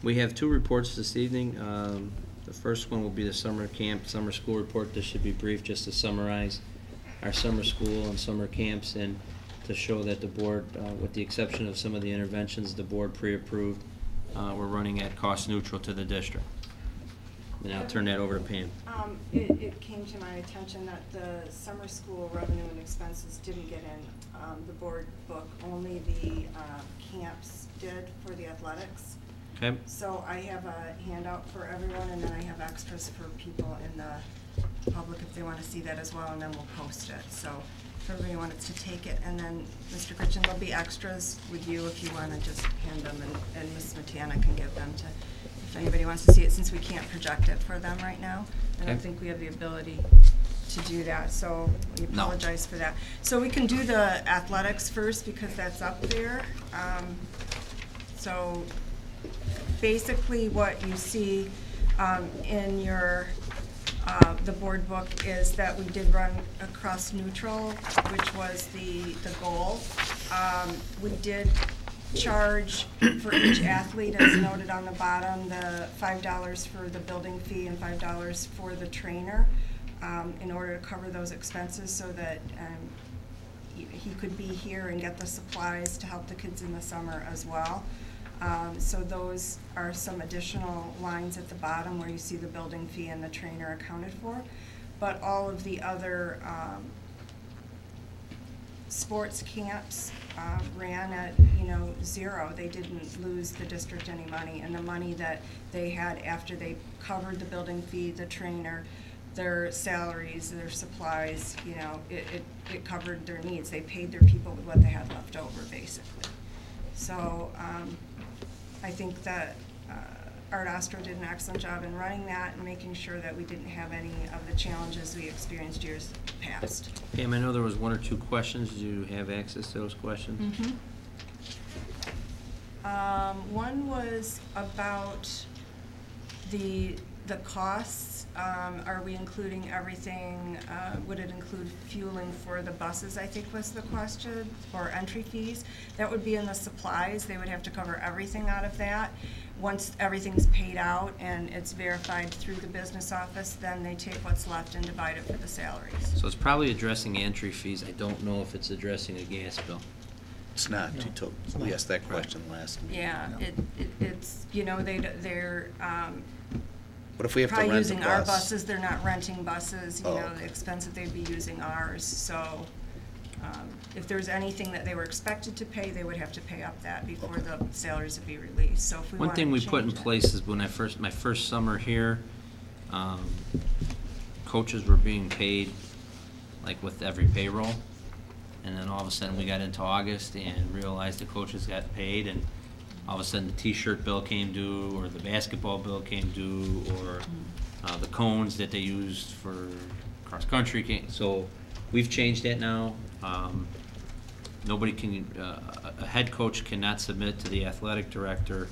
We have two reports this evening. The first one will be the summer camp, summer school report. This should be brief, just to summarize our summer school and summer camps, and to show that the board, with the exception of some of the interventions the board pre-approved, we're running at cost neutral to the district. And I'll turn that over to Pam. It came to my attention that the summer school revenue and expenses didn't get in the board book. Only the camps did for the athletics. Okay. So I have a handout for everyone, and then I have extras for people in the public if they want to see that as well, and then we'll post it. So if everybody wants to take it, and then Mr. Gritchen, there'll be extras with you if you want to just hand them, and Ms. Matana can give them to, if anybody wants to see it, since we can't project it for them right now. I don't think we have the ability to do that, so we apologize for that. So we can do the athletics first because that's up there. So basically what you see in your the board book is that we did run across neutral, which was the goal. We did charge for each athlete, as noted on the bottom, the $5 for the building fee and $5 for the trainer, in order to cover those expenses so that he could be here and get the supplies to help the kids in the summer as well. So those are some additional lines at the bottom where you see the building fee and the trainer accounted for. But all of the other sports camps ran at zero. They didn't lose the district any money, and the money that they had after they covered the building fee, the trainer, their salaries, their supplies, it covered their needs. They paid their people with what they had left over, basically. So I think that Art Ostro did an excellent job in running that and making sure that we didn't have any of the challenges we experienced years past. Pam, I know there was one or two questions. Do you have access to those questions? Mm-hmm. One was about the costs. Are we including everything? Would it include fueling for the buses, I think was the question, or entry fees? That would be in the supplies. They would have to cover everything out of that. Once everything's paid out and it's verified through the business office, then they take what's left and divide it for the salaries. So it's probably addressing entry fees. I don't know if it's addressing a gas bill. It's not. No. We asked that question last meeting. Yeah, no. It's they're but if we have to probably rent using a bus, our buses, they're not renting buses. Okay. The expense that they'd be using ours. So if there's anything that they were expected to pay, they would have to pay up that before the salaries would be released. So if we one thing we put in that. place is when my first summer here, coaches were being paid like with every payroll, and then all of a sudden we got into August and realized the coaches got paid, and all of a sudden the t-shirt bill came due, or the basketball bill came due, or the cones that they used for cross country came. So we've changed that now. Nobody can, a head coach cannot submit to the athletic director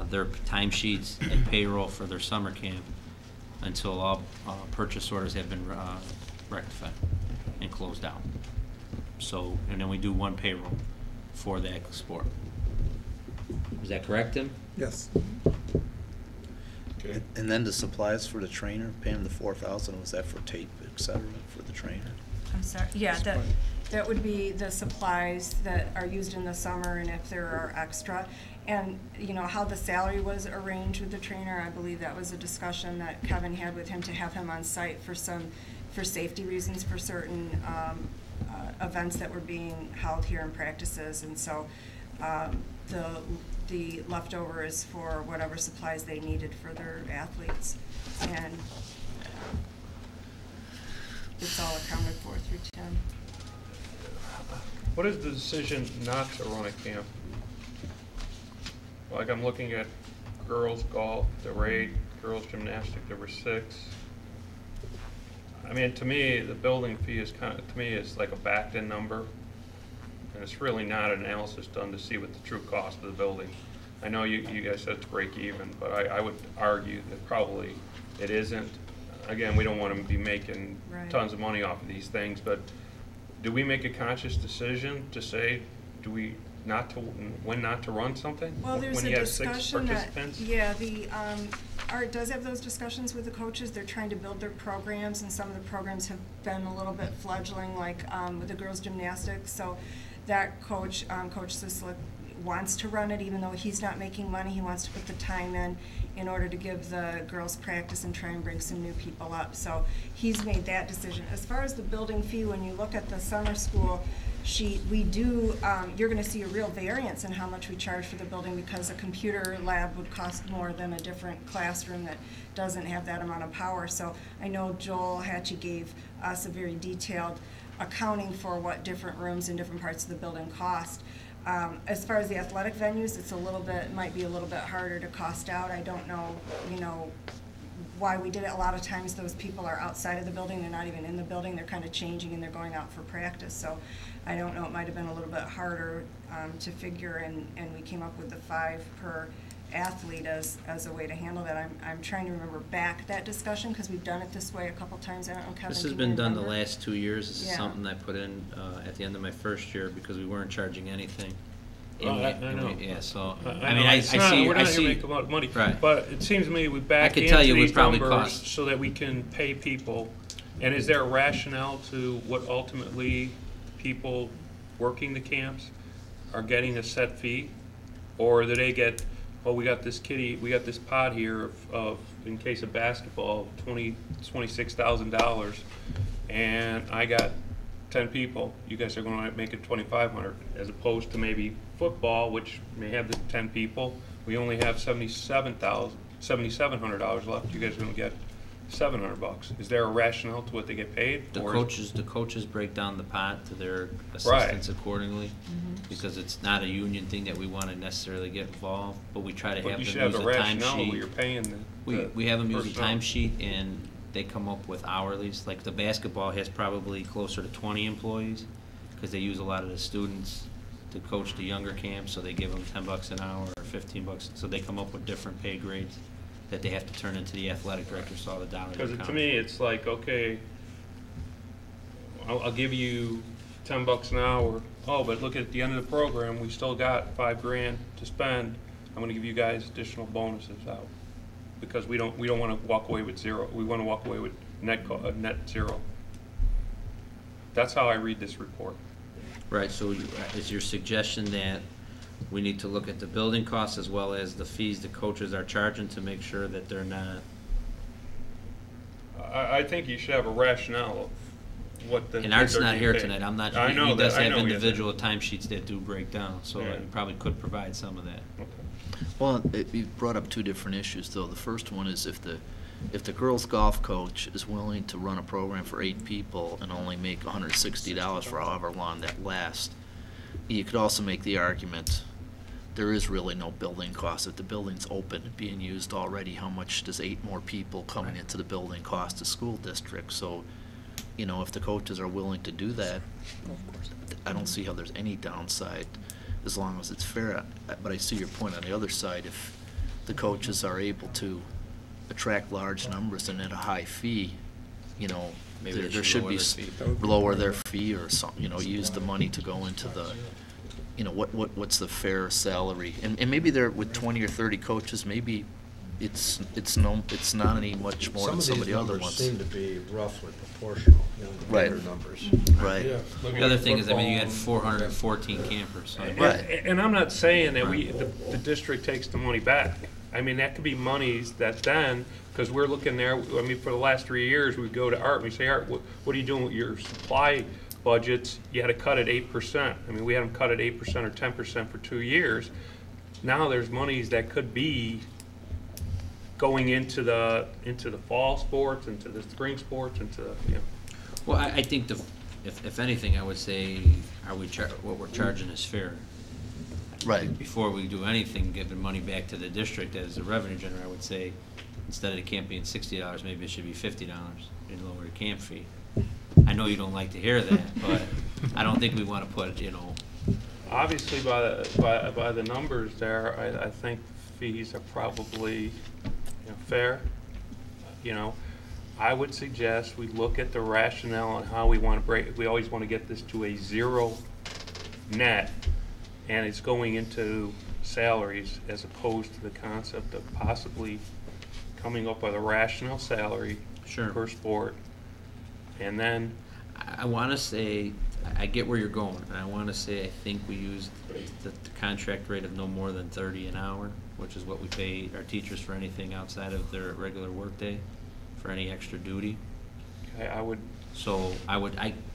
their timesheets and payroll for their summer camp until all purchase orders have been rectified and closed out. So, and then we do one payroll for that sport. Is that correct, Tim? Yes. Okay. And then the supplies for the trainer, paying the $4,000, was that for tape, etc., for the trainer? I'm sorry. Yeah, that would be the supplies that are used in the summer, and if there are extra. And how the salary was arranged with the trainer, I believe that was a discussion that Kevin had with him to have him on site for safety reasons for certain events that were being held here in practices, and so the leftover is for whatever supplies they needed for their athletes, and it's all accounted for through Tim. What is the decision not to run a camp? Like, I'm looking at girls golf, there were 8, girls gymnastics, there were 6. I mean, to me, the building fee is it's like a backed-in number, and it's really not an analysis done to see what the true cost of the building. I know you guys said it's break even, but I would argue that probably it isn't. Again, we don't want to be making tons of money off of these things, but do we make a conscious decision to say, do we when not to run something? Well, there's When a you have 6 discussion that, participants? yeah, Art does have those discussions with the coaches. They're trying to build their programs, and some of the programs have been a little bit fledgling, like with the girls' gymnastics. So that coach, Coach Sislick, wants to run it, even though he's not making money. He wants to put the time in order to give the girls practice and try and bring some new people up. So he's made that decision. As far as the building fee, when you look at the summer school sheet, we do, you're going to see a real variance in how much we charge for the building, because a computer lab would cost more than a different classroom that doesn't have that amount of power. So I know Joel Hatchie gave us a very detailed accounting for what different rooms in different parts of the building cost. As far as the athletic venues, it's a little bit, might be a little bit harder to cost out. I don't know, why we did it. A lot of times those people are outside of the building, they're not even in the building, they're kind of changing and they're going out for practice. So I don't know, it might have been a little bit harder to figure, and we came up with the 5 per athlete as a way to handle that. I'm trying to remember back that discussion, because we've done it this way a couple times. I don't know, Kevin, This has can been you done the remember? last 2 years. This is Yeah. something I put in at the end of my first year because we weren't charging anything. Well, I know. Yeah, so, I mean, I it's not, see, we're I not here to see, make a lot of money, Right. but it seems to me we back could into tell you it these probably numbers cost- so that we can pay people. And is there a rationale to what ultimately people working the camps are getting a set fee? Or do they get, oh, we got this pot here of in case of basketball, $26,000, and I got 10 people, you guys are going to make it 2,500, as opposed to maybe football, which may have the 10 people, we only have $7,700 left, you guys are going to get $700. Is there a rationale to what they get paid? the Or is- coaches break down the pot to their assistants accordingly, because it's not a union thing that we want to necessarily get involved, but we try to But have you them should have use a a rationale where timesheet. you're paying the We have them use a personnel. timesheet, and they come up with hourlies. Like the basketball has probably closer to 20 employees, because they use a lot of the students to coach the younger camps, so they give them $10 an hour or $15, so they come up with different pay grades that they have to turn into the athletic director, so all the dollars Because are to me, it's like, okay, I'll give you $10 an hour. Oh, but look, at the end of the program, we still got $5,000 to spend. I'm going to give you guys additional bonuses out, because we don't want to walk away with zero. We want to walk away with net zero. That's how I read this report. Right, so is your suggestion that we need to look at the building costs as well as the fees the coaches are charging to make sure that they're not? I think you should have a rationale of what the. And Art's kids are not getting here paid. tonight, I'm not, I know he does that. I have know he is. individual timesheets that do break down, so Yeah. you probably could provide some of that. Okay. Well, you brought up 2 different issues, though. The first one is if the girls' golf coach is willing to run a program for 8 people and only make $160 for however long that lasts, you could also make the argument there is really no building cost. If the building's open and being used already, how much does 8 more people coming into the building cost the school district? So, if the coaches are willing to do that, I don't see how there's any downside as long as it's fair. But I see your point on the other side. If the coaches are able to attract large numbers and at a high fee, Maybe they there should should be lower their fee. lower their fee or some, use the money to go into the, what's the fair salary? And maybe there, with 20 or 30 coaches, maybe it's not any much more than some of the other ones. Some of these numbers seem to be roughly proportional, the Right. bigger numbers. Right. Yeah. The other thing is, you had 414 campers, so. Right. And I'm not saying that Right. the district takes the money back. I mean, that could be monies that then, because we're looking there, for the last 3 years, we go to Art and we say, Art, what are you doing with your supply budgets? You had to cut it 8%. We had them cut it 8% or 10% for 2 years. Now there's monies that could be going into the fall sports, into the spring sports, Well, I think if anything, I would say, what we're charging is fair. Right. Before we do anything, giving money back to the district as a revenue generator, I would say, instead of the camp being $60, maybe it should be $50 and lower the camp fee. I know you don't like to hear that, but I don't think we want to put, obviously by the numbers there, I think fees are probably fair. I would suggest we look at the rationale on how we want to break. We always want to get this to a zero net, and it's going into salaries as opposed to the concept of possibly coming up with a rational salary Sure. per sport. And then, I want to say, I get where you're going, and I want to say I think we used the contract rate of no more than 30 an hour, which is what we pay our teachers for anything outside of their regular workday, for any extra duty. I would, So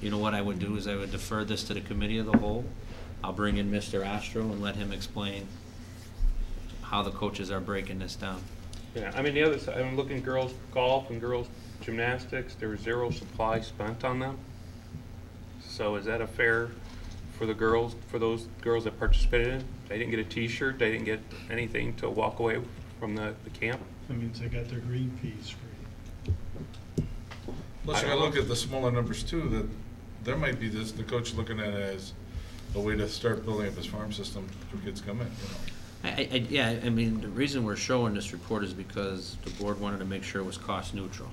you know what I would do is I would defer this to the committee of the whole. I'll bring in Mr. Ostro and let him explain how the coaches are breaking this down. yeah, I mean, the other side, I'm looking girls golf and girls gymnastics, there was 0 supply spent on them. So is that a fair for the girls, for those girls that participated in? They didn't get a t-shirt, they didn't get anything to walk away from the camp? That means they got their green peas free. Plus, you gotta look at the smaller numbers too, that there might be this, the coach looking at it as a way to start building up his farm system for kids coming, you know. Yeah, I mean, the reason we're showing this report is because the board wanted to make sure it was cost neutral.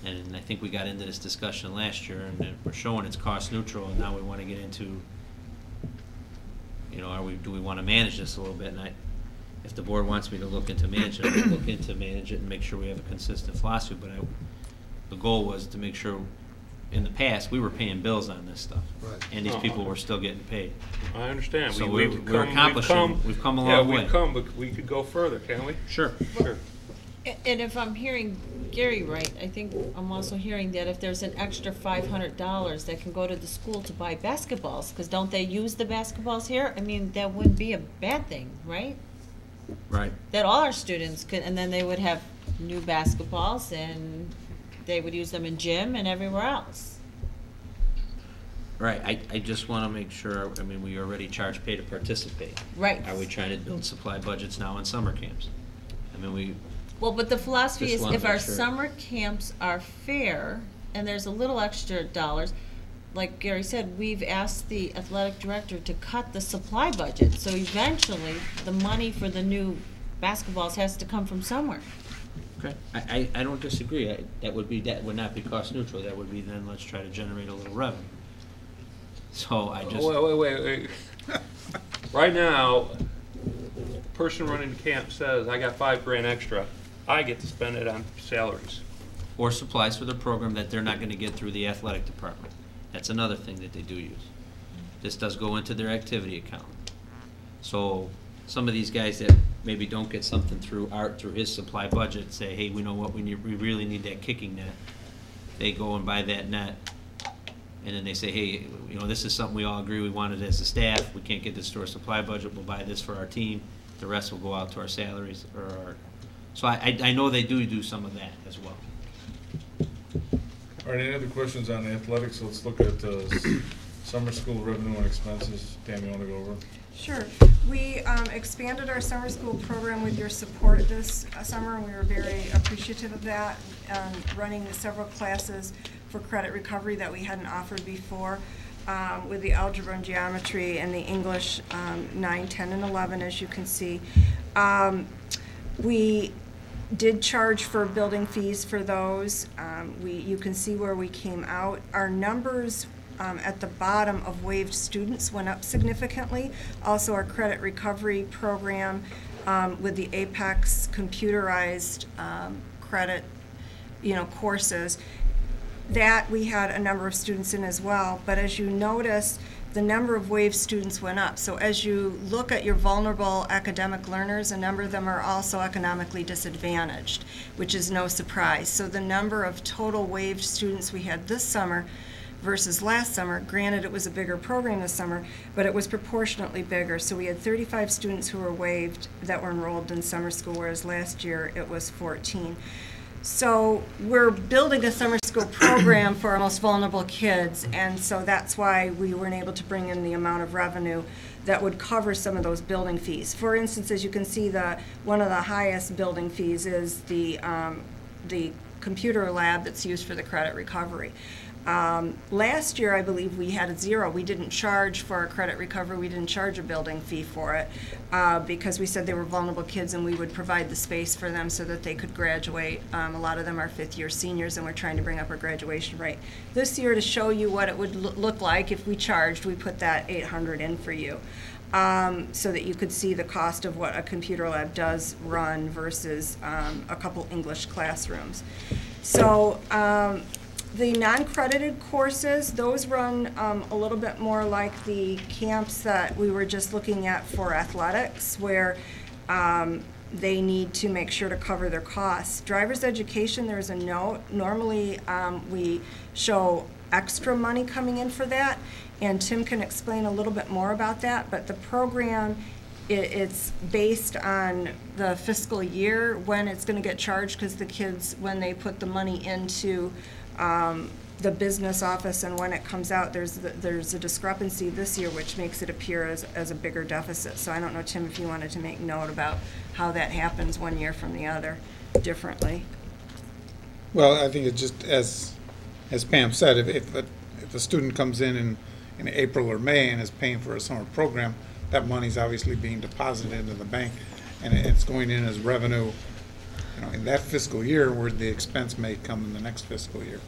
And I think we got into this discussion last year, and then we're showing it's cost neutral, and now we want to get into, you know, do we want to manage this a little bit? And if the board wants me to look into managing it, I'll look into manage it and make sure we have a consistent philosophy. But the goal was to make sure, in the past, we were paying bills on this stuff. Right. And these people were still getting paid. I understand. So We've we're accomplishing, we've come a long way. Yeah, we've come, but we could go further, can't we? Sure. Sure. And if I'm hearing Gary right, I think I'm also hearing that if there's an extra $500 that can go to the school to buy basketballs, because don't they use the basketballs here? I mean, that wouldn't be a bad thing, right? Right. That all our students could, and then they would have new basketballs and they would use them in gym and everywhere else. Right, I just want to make sure, I mean, we already charge pay to participate. Right. Are we trying to build supply budgets now in summer camps? I mean, Well, but the philosophy Just is wanna if make our sure. summer camps are fair and there's a little extra dollars, like Gary said, we've asked the athletic director to cut the supply budget. So eventually, the money for the new basketballs has to come from somewhere. okay, I don't disagree. That would not be cost neutral. That would be then, let's try to generate a little revenue. So I just, Wait. Right now, the person running the camp says, I got $5,000 extra. I get to spend it on salaries. or supplies for the program that they're not going to get through the athletic department. That's another thing that they do use. This does go into their activity account. So some of these guys that maybe don't get something through his supply budget say, hey, we know what we really need that kicking net. They go and buy that net, and then they say, hey, you know, this is something we all agree we wanted as a staff. We can't get this to our supply budget. We'll buy this for our team. The rest will go out to our salaries or our. So I know they do some of that as well. All right, any other questions on athletics? Let's look at summer school revenue and expenses. Tammy, you want to go over? Sure. We expanded our summer school program with your support this summer, and we were very appreciative of that, running several classes for credit recovery that we hadn't offered before, with the algebra and geometry and the English 9, 10, and 11, as you can see. We did charge for building fees for those. You can see where we came out. Our numbers at the bottom of waived students went up significantly. Also, our credit recovery program with the Apex computerized credit, courses, that we had a number of students in as well. But as you notice, the number of waived students went up. So as you look at your vulnerable academic learners, a number of them are also economically disadvantaged, which is no surprise. So the number of total waived students we had this summer versus last summer, granted it was a bigger program this summer, but it was proportionately bigger. So we had 35 students who were waived that were enrolled in summer school, whereas last year it was 14. So we're building a summer school program for our most vulnerable kids, and so that's why we weren't able to bring in the amount of revenue that would cover some of those building fees. For instance, as you can see, one of the highest building fees is the computer lab that's used for the credit recovery. Last year, I believe we had a zero. We didn't charge for our credit recovery. We didn't charge a building fee for it because we said they were vulnerable kids and we would provide the space for them so that they could graduate. A lot of them are fifth-year seniors, and we're trying to bring up our graduation rate. This year, to show you what it would look like if we charged, we put that $800 in for you. so that you could see the cost of what a computer lab does run versus a couple English classrooms. So the non-credited courses, those run a little bit more like the camps that we were just looking at for athletics, where they need to make sure to cover their costs. Driver's education, there's a note. Normally, we show extra money coming in for that, and Tim can explain a little bit more about that, but the program, it's based on the fiscal year when it's going to get charged, because the kids, when they put the money into the business office and when it comes out, there's a discrepancy this year, which makes it appear as a bigger deficit. So I don't know, Tim, if you wanted to make note about how that happens one year from the other differently. Well, I think it's just as Pam said, if a student comes in April or May and is paying for a summer program, that money's obviously being deposited into the bank, and it's going in as revenue, in that fiscal year, where the expense may come in the next fiscal year.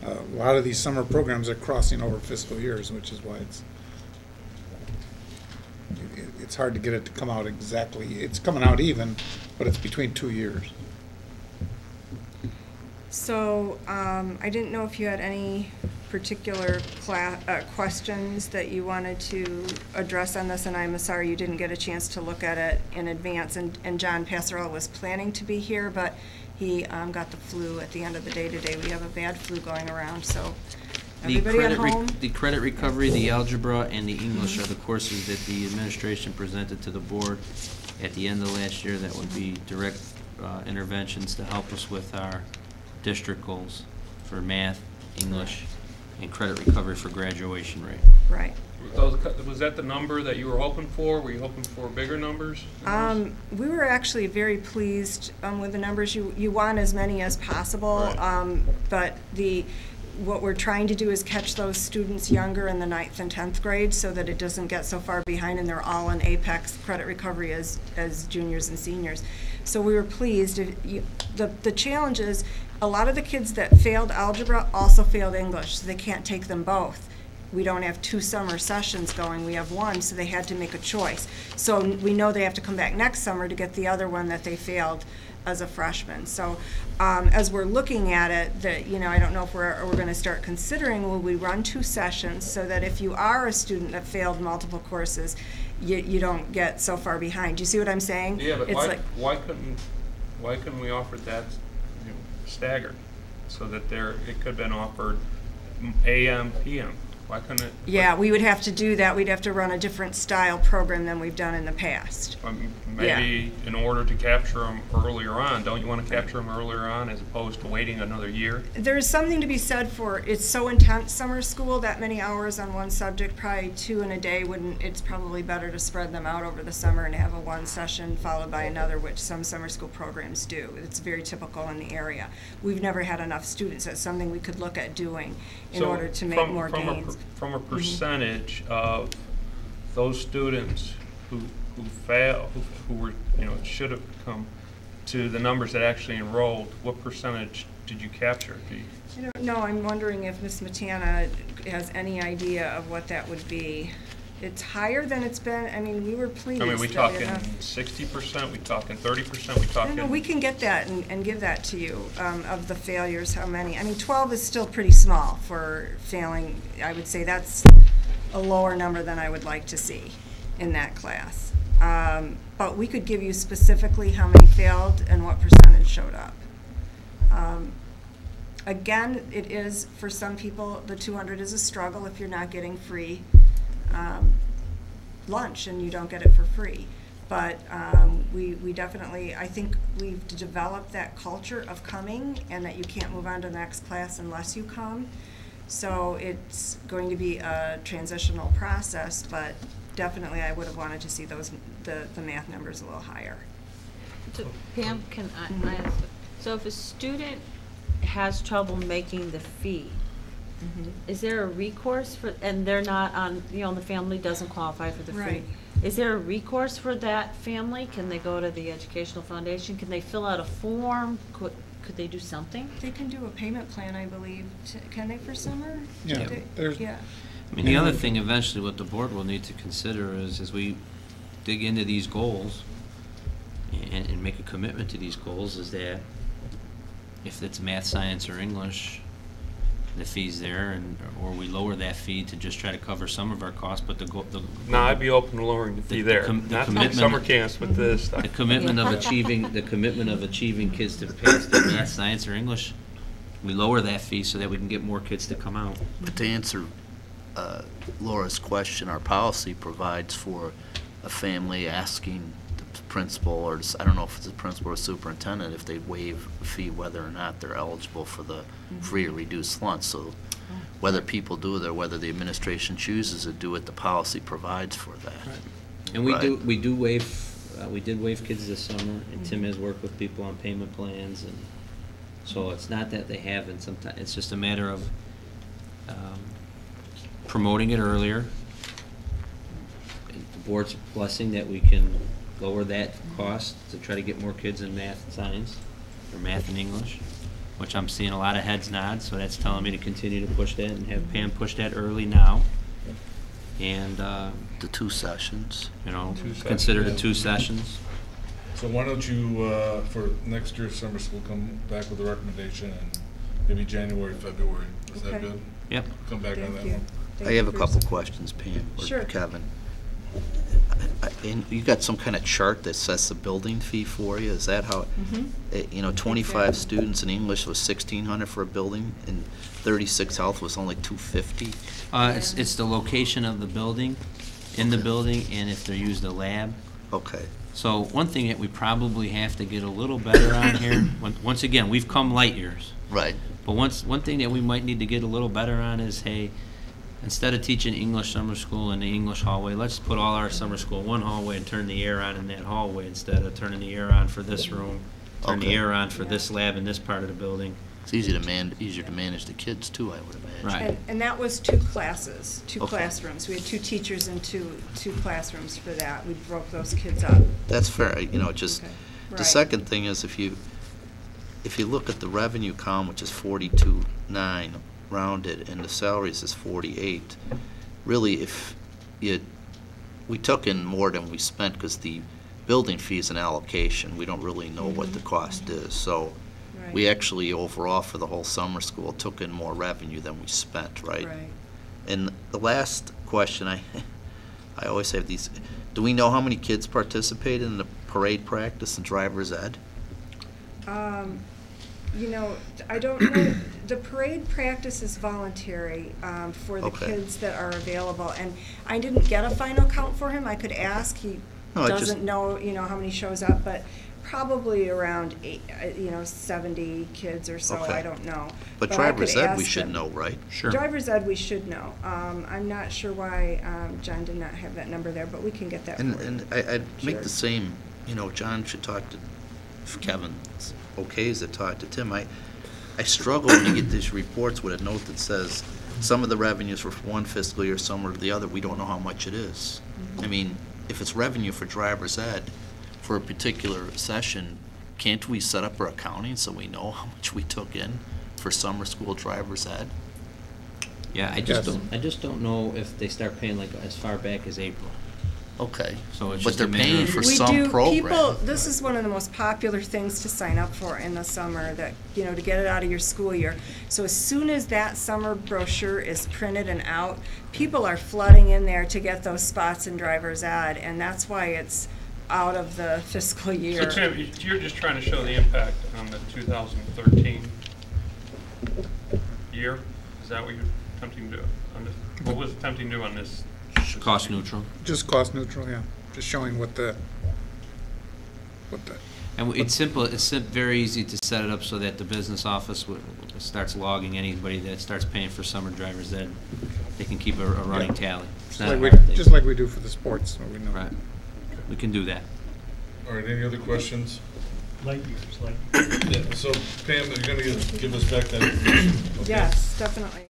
A lot of these summer programs are crossing over fiscal years, which is why it's hard to get it to come out exactly. It's coming out even, but it's between 2 years. So I didn't know if you had any particular questions that you wanted to address on this, and I'm sorry you didn't get a chance to look at it in advance. And John Passarella was planning to be here, but he got the flu at the end of the day today. We have a bad flu going around, so everybody at home. The credit recovery, the algebra, and the English are the courses that the administration presented to the board at the end of last year that would be direct interventions to help us with our district goals for math, English, and credit recovery for graduation rate. Right. Was that the number that you were hoping for? Were you hoping for bigger numbers? We were actually very pleased with the numbers. You want as many as possible, Right. But what we're trying to do is catch those students younger in the 9th and 10th grade so that it doesn't get so far behind and they're all in apex credit recovery as juniors and seniors. So we were pleased. The challenge is a lot of the kids that failed algebra also failed English, so they can't take them both. We don't have 2 summer sessions going, we have 1, so they had to make a choice. So we know they have to come back next summer to get the other one that they failed as a freshman. So as we're looking at it, I don't know if we're going to start considering, will we run 2 sessions so that if you are a student that failed multiple courses, you don't get so far behind. Do you see what I'm saying? Yeah, but It's why couldn't we offer that staggered so that it could have been offered AM, PM? Why couldn't it? Yeah, we would have to do that. We'd have to run a different style program than we've done in the past. Maybe in order to capture them earlier on, don't you want to capture them earlier on as opposed to waiting another year? There's something to be said for, it's so intense summer school, that many hours on one subject, probably 2 in a day it's probably better to spread them out over the summer and have a 1 session followed by another, which some summer school programs do. It's very typical in the area. We've never had enough students. That's something we could look at doing in order to make more gains. From a percentage of those students who fail, who were, should have come to the numbers that actually enrolled, what percentage did you capture? I don't know. I'm wondering if Ms. Matana has any idea of what that would be. It's higher than it's been. I mean, we were pleased. I mean, we talking 60%, we talking 30%, we talking... No, we can get that and give that to you, of the failures, how many. I mean, 12 is still pretty small for failing. I would say that's a lower number than I would like to see in that class. But we could give you specifically how many failed and what percentage showed up. Again, it is, for some people, the 200 is a struggle if you're not getting free lunch and you don't get it for free. But we definitely, I think we've developed that culture of coming and that you can't move on to the next class unless you come. So it's going to be a transitional process, but definitely I would have wanted to see the math numbers a little higher. So Pam, can I ask, so if a student has trouble making the fee, is there a recourse for, and they're not on, the family doesn't qualify for the fee? Right. Is there a recourse for that family? Can they go to the Educational Foundation? Can they fill out a form? Could they do something? They can do a payment plan, I believe. Can they for summer? Yeah. Yeah. I mean, the other thing, eventually, what the board will need to consider is, as we dig into these goals and make a commitment to these goals is that if it's math, science, or English, the fee's there, or we lower that fee to just try to cover some of our costs, but No, I'd be open to lowering the fee there. the Not like commitment- summer camps with this stuff. the commitment of achieving kids to pass their math, science, or English, we lower that fee so that we can get more kids to come out. But to answer Laura's question, our policy provides for a family asking the principal, or I don't know if it's the principal or superintendent, if they waive a fee, whether or not they're eligible for the free or reduced lunch. So whether people do it or whether the administration chooses to do it, the policy provides for that. And we Right. we did waive kids this summer, and Tim has worked with people on payment plans, and so it's not that they haven't. Sometimes it's just a matter of promoting it earlier. The board's blessing that we can lower that cost to try to get more kids in math and science, or math and English, which I'm seeing a lot of heads nod, so that's telling me to continue to push that and have Pam push that early now. And, The 2 sessions. Consider the 2 sessions. So why don't you, for next year's summer school, come back with a recommendation and maybe January, February. Is that Okay. good? Yep. Come back on Thank that you. one. Thank I you have a for couple your- questions, Pam or Sure. Kevin. And you got some kind of chart that sets the building fee for you? Is that how, 25 Exactly. students in English was $1,600 for a building, and 36 health was only $250? It's the location of the building, in the building, and if they're used a lab. Okay. So one thing that we probably have to get a little better on here, once again, we've come light years. Right. But one thing that we might need to get a little better on is, hey, instead of teaching English summer school in the English hallway, let's put all our summer school in one hallway and turn the air on in that hallway instead of turning the air on for this room, turn the Okay. air on for this lab in this part of the building. It's easier to manage the kids too, I would imagine. Right. And that was 2 classes, 2 Okay. classrooms. We had 2 teachers and two classrooms for that. We broke those kids up. That's fair, just, Okay. the Right. second thing is if you look at the revenue column, which is 42.9 rounded, and the salaries is 48, really we took in more than we spent because the building fee is an allocation. We don't really know what the cost is. So Right. we actually overall for the whole summer school took in more revenue than we spent, right? Right. And the last question, I always have these, do we know how many kids participated in the parade practice and driver's ed? I don't know. The parade practice is voluntary for the Okay. kids that are available. And I didn't get a final count for him. I could ask. He No, it just- doesn't know, how many shows up, but probably around 70 kids or so. Okay. I don't know. But I driver's could ed, we ask should him. know, right? Sure. Driver's ed, we should know. I'm not sure why John did not have that number there, but we can get that for you. And I'd make Sure. the same, John should talk to, if Kevin's okay, is to talk to Tim. I struggle when you get these reports with a note that says some of the revenues were for one fiscal year, some are the other. We don't know how much it is. I mean, if it's revenue for driver's ed for a particular session, can't we set up our accounting so we know how much we took in for summer school driver's ed? Yeah, I just don't know if they start paying like as far back as April. Okay. So it's But just they're a matter paying of- for We some do- program. This is one of the most popular things to sign up for in the summer, that, to get it out of your school year. So as soon as that summer brochure is printed and out, people are flooding in there to get those spots in driver's ed, and that's why it's out of the fiscal year. So Tim, you're just trying to show the impact on the 2013 year? Is that what you're attempting to do? What was attempting to do on this? Cost neutral. Just cost neutral, yeah. Just showing what the, And it's simple, very easy to set it up so that the business office starts logging anybody that starts paying for summer driver's ed. They can keep a running tally. It's not a hard thing. just like we do for the sports, so we know. Right. We can do that. All right, any other questions? Light years, Yeah, so Pam, you're gonna give us back that information? okay? Yes, definitely.